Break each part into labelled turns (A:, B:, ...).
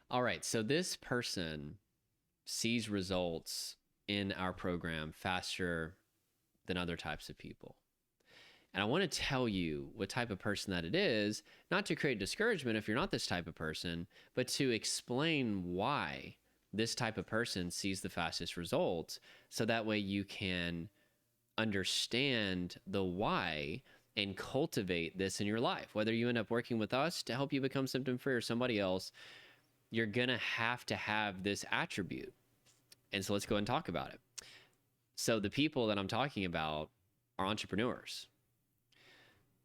A: All right, so this person sees results in our program faster than other types of people. And I want to tell you what type of person that it is, not to create discouragement if you're not this type of person, but to explain why this type of person sees the fastest results. So that way you can understand the why and cultivate this in your life. Whether you end up working with us to help you become symptom free or somebody else, you're going to have this attribute. And so let's go ahead and talk about it. So the people that I'm talking about are entrepreneurs,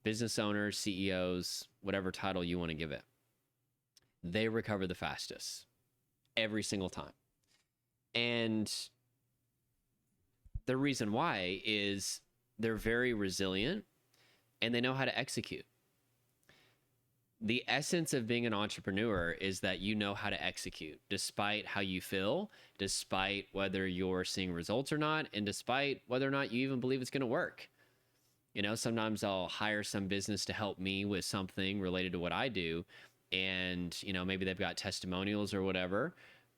A: business owners, CEOs, whatever title you want to give it. They recover the fastest every single time. And the reason why is they're very resilient and they know how to execute. The essence of being an entrepreneur is that you know how to execute despite how you feel, despite whether you're seeing results or not, and despite whether or not you even believe it's going to work. You know, sometimes I'll hire some business to help me with something related to what I do. And, you know, maybe they've got testimonials or whatever,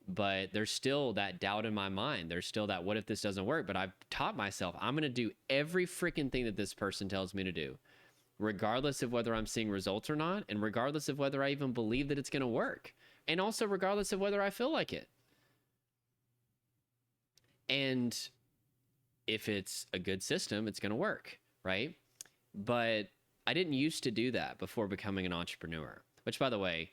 A: but there's still that doubt in my mind. There's still that, what if this doesn't work? But I've taught myself, I'm going to do every freaking thing that this person tells me to do, regardless of whether I'm seeing results or not, and regardless of whether I even believe that it's going to work, and also regardless of whether I feel like it. And if it's a good system, it's going to work, right? But I didn't used to do that before becoming an entrepreneur, which, by the way,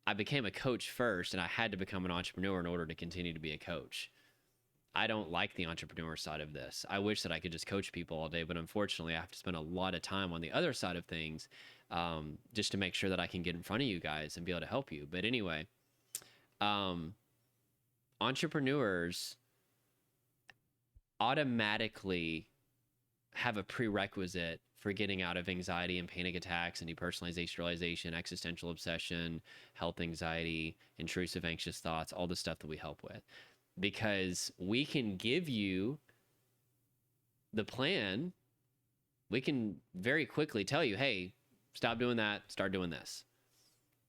A: I became a coach first, and I had to become an entrepreneur in order to continue to be a coach. I don't like the entrepreneur side of this. I wish that I could just coach people all day, but unfortunately, I have to spend a lot of time on the other side of things, just to make sure that I can get in front of you guys and be able to help you. But anyway, entrepreneurs automatically have a prerequisite for getting out of anxiety and panic attacks and depersonalization, realization, existential obsession, health anxiety, intrusive anxious thoughts, all the stuff that we help with. Because we can give you the plan. We can very quickly tell you, hey, stop doing that, start doing this.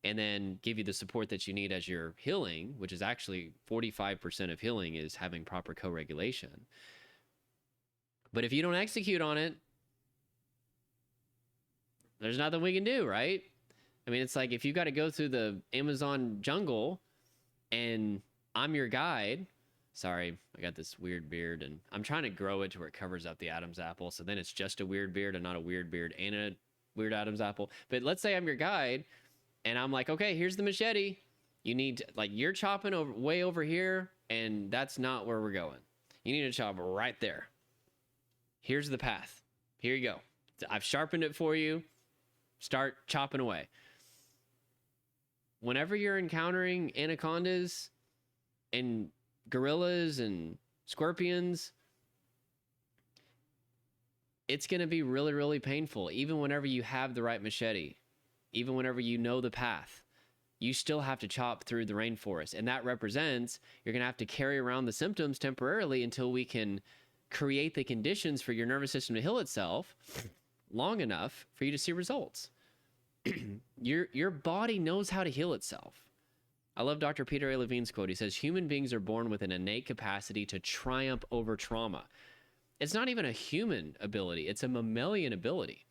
A: And then give you the support that you need as you're healing, which is actually 45% of healing is having proper co-regulation. But if you don't execute on it, there's nothing we can do, right? I mean, it's like if you got to go through the Amazon jungle and I'm your guide. Sorry, I got this weird beard and I'm trying to grow it to where it covers up the Adam's apple. So then it's just a weird beard and not a weird beard and a weird Adam's apple. But let's say I'm your guide and I'm like, okay, here's the machete. You need to, like, you're chopping over way over here and that's not where we're going. You need to chop right there. Here's the path. Here you go. I've sharpened it for you. Start chopping away. Whenever you're encountering anacondas and gorillas and scorpions, it's going to be really, really painful. Even whenever you have the right machete, even whenever you know the path, you still have to chop through the rainforest. And that represents you're going to have to carry around the symptoms temporarily until we can create the conditions for your nervous system to heal itself long enough for you to see results. Your body knows how to heal itself. I love Dr. Peter A. Levine's quote. He says, human beings are born with an innate capacity to triumph over trauma. It's not even a human ability. It's a mammalian ability.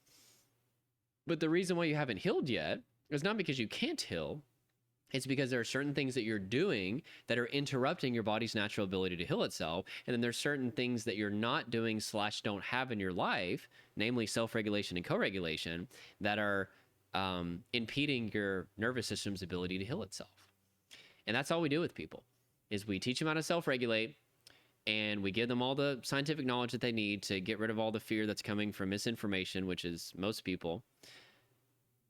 A: But the reason why you haven't healed yet is not because you can't heal. It's because there are certain things that you're doing that are interrupting your body's natural ability to heal itself. And then there's certain things that you're not doing / don't have in your life, namely self-regulation and co-regulation, that are impeding your nervous system's ability to heal itself. And that's all we do with people, is we teach them how to self-regulate, and we give them all the scientific knowledge that they need to get rid of all the fear that's coming from misinformation, which is most people.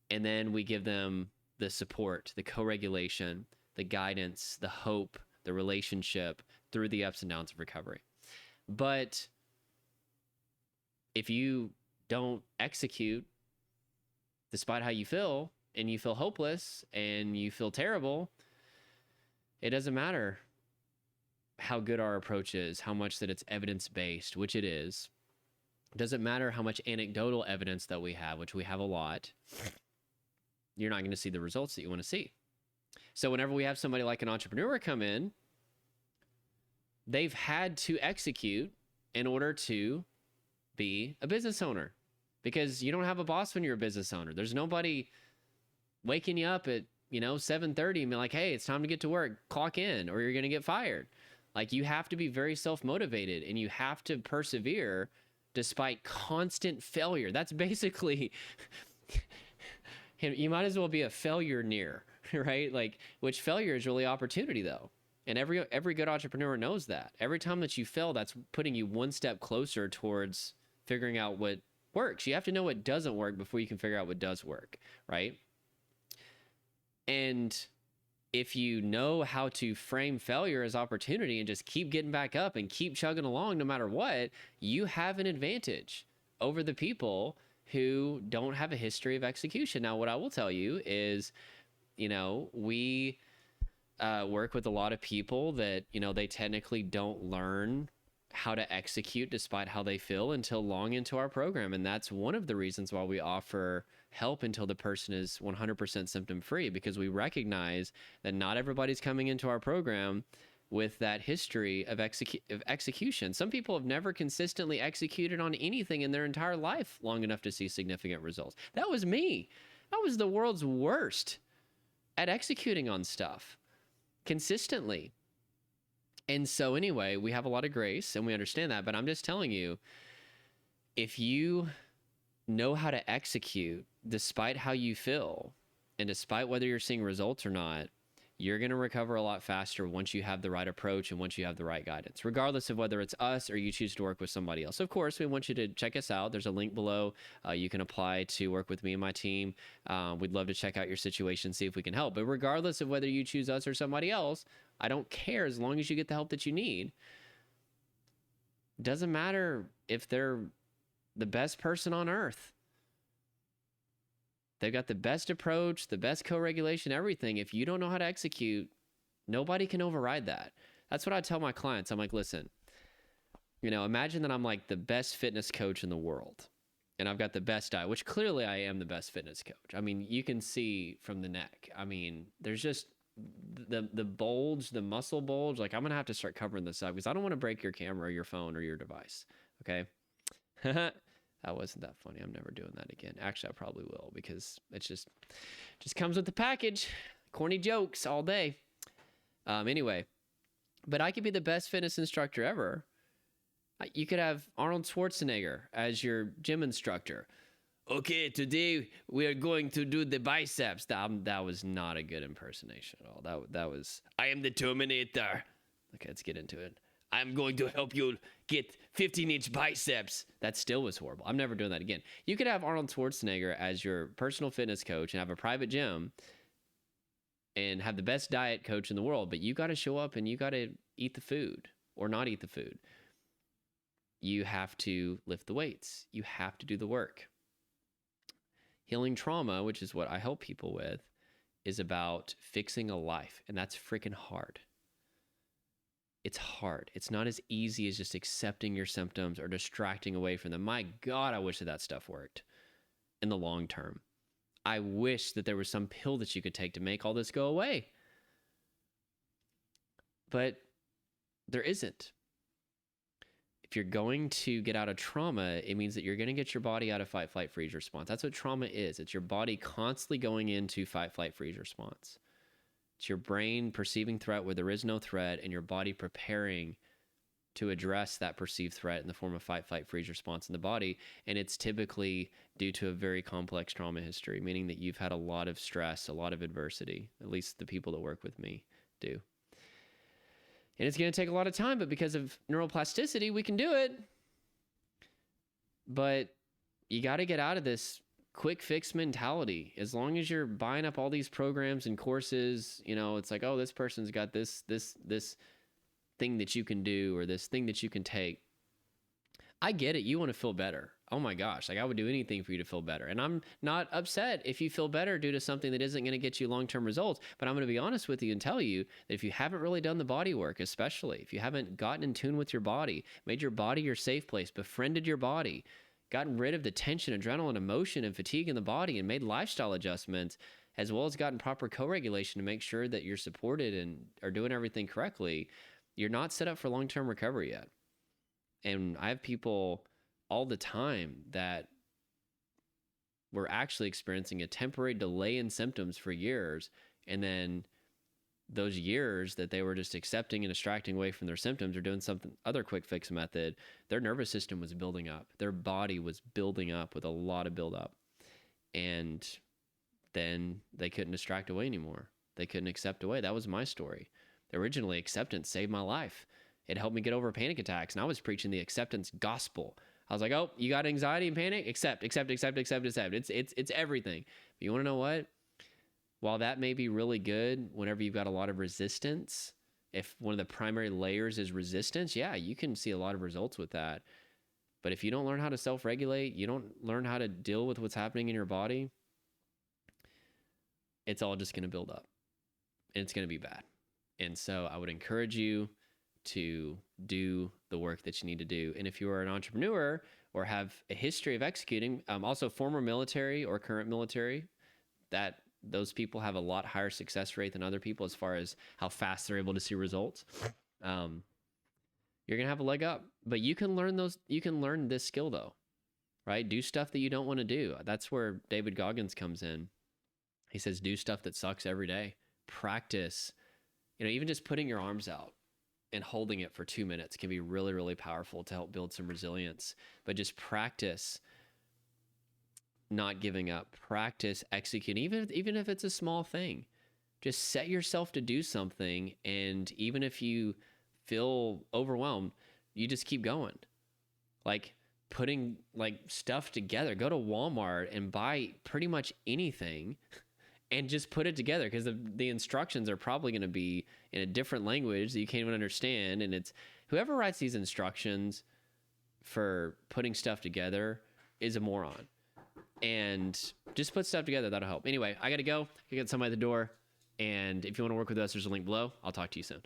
A: And then we give them the support, the co-regulation, the guidance, the hope, the relationship through the ups and downs of recovery. But if you don't execute despite how you feel, and you feel hopeless and you feel terrible, it doesn't matter how good our approach is, how much that it's evidence-based, which it is. It doesn't matter how much anecdotal evidence that we have, which we have a lot. You're not going to see the results that you want to see. So whenever we have somebody like an entrepreneur come in, they've had to execute in order to be a business owner, because you don't have a boss when you're a business owner. There's nobody waking you up at 7:30 and be like, hey, it's time to get to work, clock in, or you're going to get fired. Like, you have to be very self-motivated, and you have to persevere despite constant failure. That's basically, you might as well be a failure near, right? Like, which failure is really opportunity, though. And every good entrepreneur knows that. Every time that you fail, that's putting you one step closer towards figuring out what works. You have to know what doesn't work before you can figure out what does work, right? And if you know how to frame failure as opportunity and just keep getting back up and keep chugging along no matter what, you have an advantage over the people who don't have a history of execution. Now, what I will tell you is, we work with a lot of people that, they technically don't learn how to execute despite how they feel until long into our program. And that's one of the reasons why we offer help until the person is 100% symptom free, because we recognize that not everybody's coming into our program with that history of execution. Some people have never consistently executed on anything in their entire life long enough to see significant results. That was me. I was the world's worst at executing on stuff consistently. And so anyway, we have a lot of grace and we understand that, but I'm just telling you, if you know how to execute despite how you feel and despite whether you're seeing results or not, you're going to recover a lot faster once you have the right approach and once you have the right guidance, regardless of whether it's us or you choose to work with somebody else. Of course, we want you to check us out. There's a link below. You can apply to work with me and my team. We'd love to check out your situation, see if we can help. But regardless of whether you choose us or somebody else, I don't care, as long as you get the help that you need. Doesn't matter if they're the best person on earth. They've got the best approach, the best co-regulation, everything. If you don't know how to execute, nobody can override that. That's what I tell my clients. I'm like, listen, imagine that I'm like the best fitness coach in the world, and I've got the best diet, which clearly I am the best fitness coach. I mean, you can see from the neck. I mean, there's just the bulge, the muscle bulge. Like, I'm going to have to start covering this up because I don't want to break your camera or your phone or your device. Okay. That wasn't that funny. I'm never doing that again. Actually, I probably will, because it's just comes with the package. Corny jokes all day. Anyway, but I could be the best fitness instructor ever. You could have Arnold Schwarzenegger as your gym instructor. Okay, today we are going to do the biceps. That was not a good impersonation at all. That was, I am the Terminator. Okay, let's get into it. I'm going to help you get 15-inch biceps. That still was horrible. I'm never doing that again. You could have Arnold Schwarzenegger as your personal fitness coach and have a private gym and have the best diet coach in the world, but you got to show up and you got to eat the food or not eat the food. You have to lift the weights. You have to do the work. Healing trauma, which is what I help people with, is about fixing a life, and that's freaking hard. It's hard. It's not as easy as just accepting your symptoms or distracting away from them. My God, I wish that stuff worked in the long term. I wish that there was some pill that you could take to make all this go away. But there isn't. If you're going to get out of trauma, it means that you're going to get your body out of fight, flight, freeze response. That's what trauma is. It's your body constantly going into fight, flight, freeze response. It's your brain perceiving threat where there is no threat, and your body preparing to address that perceived threat in the form of fight, flight, freeze response in the body. And it's typically due to a very complex trauma history, meaning that you've had a lot of stress, a lot of adversity. At least the people that work with me do. And it's going to take a lot of time, but because of neuroplasticity, we can do it. But you got to get out of this quick fix mentality. As long as you're buying up all these programs and courses, it's like, oh, this person's got this thing that you can do, or this thing that you can take. I get it. You want to feel better. Oh my gosh. Like, I would do anything for you to feel better. And I'm not upset if you feel better due to something that isn't going to get you long-term results. But I'm going to be honest with you and tell you that if you haven't really done the body work, especially if you haven't gotten in tune with your body, made your body your safe place, befriended your body, gotten rid of the tension, adrenaline, emotion, and fatigue in the body, and made lifestyle adjustments, as well as gotten proper co-regulation to make sure that you're supported and are doing everything correctly, you're not set up for long-term recovery yet. And I have people all the time that were actually experiencing a temporary delay in symptoms for years, and then those years that they were just accepting and distracting away from their symptoms or doing something other quick fix method, their nervous system was building up. Their body was building up with a lot of buildup. And then they couldn't distract away anymore. They couldn't accept away. That was my story. Originally, acceptance saved my life. It helped me get over panic attacks. And I was preaching the acceptance gospel. I was like, oh, you got anxiety and panic? Accept. It's everything. But you want to know what? While that may be really good whenever you've got a lot of resistance, if one of the primary layers is resistance, yeah, you can see a lot of results with that. But if you don't learn how to self-regulate, you don't learn how to deal with what's happening in your body, it's all just going to build up and it's going to be bad. And so I would encourage you to do the work that you need to do. And if you are an entrepreneur or have a history of executing, also former military or current military, that those people have a lot higher success rate than other people as far as how fast they're able to see results. You're going to have a leg up, but you can learn this skill though, right? Do stuff that you don't want to do. That's where David Goggins comes in. He says, do stuff that sucks every day. Practice, even just putting your arms out and holding it for 2 minutes can be really, really powerful to help build some resilience. But just practice not giving up, practice executing, even if it's a small thing. Just set yourself to do something, and even if you feel overwhelmed, you just keep going. Like putting stuff together. Go to Walmart and buy pretty much anything and just put it together, because the instructions are probably going to be in a different language that you can't even understand. And it's whoever writes these instructions for putting stuff together is a moron. And just put stuff together. That'll help. Anyway, I got to go. I got somebody at the door. And if you want to work with us, there's a link below. I'll talk to you soon.